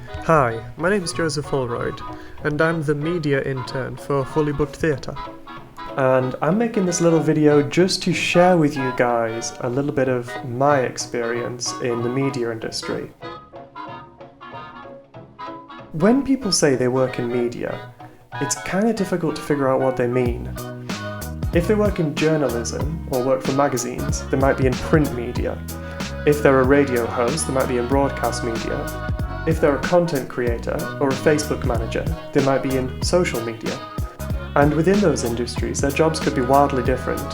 Hi, my name is Joseph Holroyd, and I'm the media intern for Fully Booked Theatre. And I'm making this little video just to share with you guys a little bit of my experience in the media industry. When people say they work in media, it's kind of difficult to figure out what they mean. If they work in journalism or work for magazines, they might be in print media. If they're a radio host, they might be in broadcast media. If they're a content creator or a Facebook manager, they might be in social media. And within those industries, their jobs could be wildly different.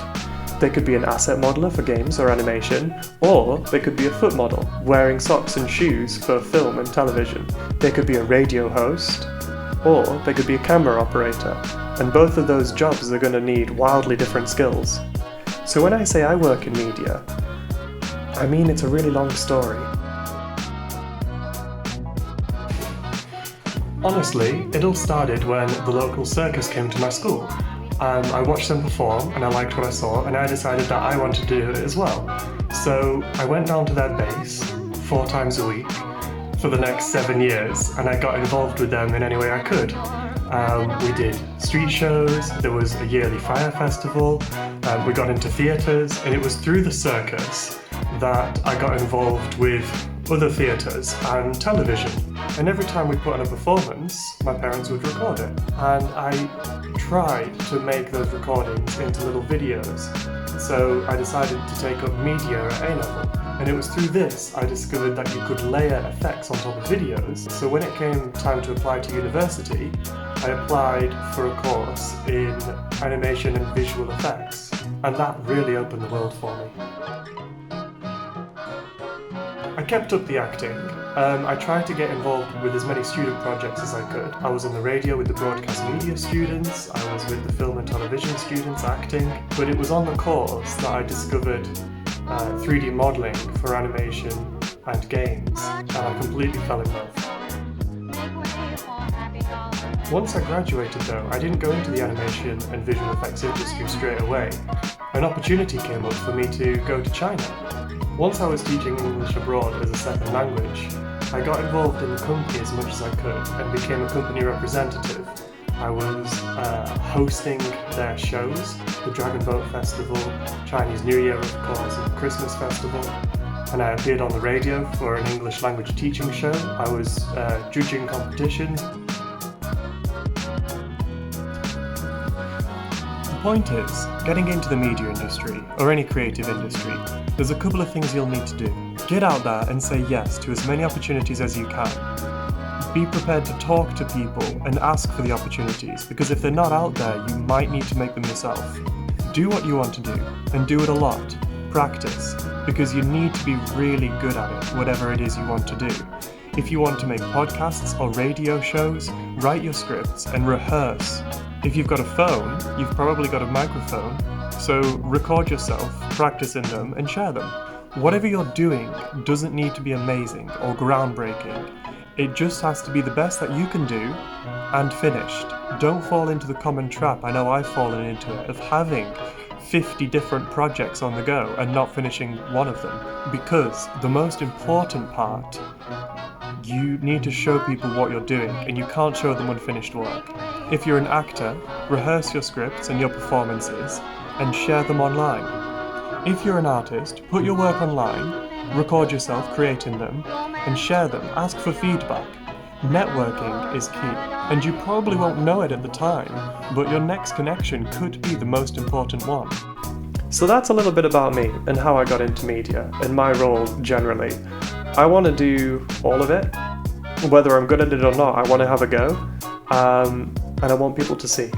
They could be an asset modeler for games or animation, or they could be a foot model, wearing socks and shoes for film and television. They could be a radio host, or they could be a camera operator. And both of those jobs are going to need wildly different skills. So when I say I work in media, I mean it's a really long story. Honestly, it all started when the local circus came to my school. I watched them perform and I liked what I saw, and I decided that I wanted to do it as well. So I went down to their base 4 times a week for the next 7 years, and I got involved with them in any way I could. We did street shows, there was a yearly fire festival, we got into theatres, and it was through the circus that I got involved with other theatres and television. And every time we put on a performance, my parents would record it. And I tried to make those recordings into little videos. So I decided to take up media at A-level. And it was through this I discovered that you could layer effects on top of videos. So when it came time to apply to university, I applied for a course in animation and visual effects. And that really opened the world for me. I kept up the acting. I tried to get involved with as many student projects as I could. I was on the radio with the broadcast media students, I was with the film and television students acting, but it was on the course that I discovered 3D modelling for animation and games, and I completely fell in love. Once I graduated though, I didn't go into the animation and visual effects industry straight away. An opportunity came up for me to go to China. Once I was teaching English abroad as a second language, I got involved in the company as much as I could and became a company representative. I was hosting their shows, the Dragon Boat Festival, Chinese New Year of course, and the Christmas Festival, and I appeared on the radio for an English language teaching show. I was judging competitions. The point is, getting into the media industry, or any creative industry, there's a couple of things you'll need to do. Get out there and say yes to as many opportunities as you can. Be prepared to talk to people and ask for the opportunities, because if they're not out there, you might need to make them yourself. Do what you want to do, and do it a lot. Practice, because you need to be really good at it, whatever it is you want to do. If you want to make podcasts or radio shows, write your scripts and rehearse. If you've got a phone, you've probably got a microphone, so record yourself, practice in them, and share them. Whatever you're doing doesn't need to be amazing or groundbreaking. It just has to be the best that you can do and finished. Don't fall into the common trap, I know I've fallen into it, of having 50 different projects on the go and not finishing one of them. Because the most important part, you need to show people what you're doing, and you can't show them unfinished work. If you're an actor, rehearse your scripts and your performances and share them online. If you're an artist, put your work online, record yourself creating them, and share them. Ask for feedback. Networking is key, and you probably won't know it at the time, but your next connection could be the most important one. So that's a little bit about me and how I got into media, and my role generally. I want to do all of it. Whether I'm good at it or not, I want to have a go, and I want people to see.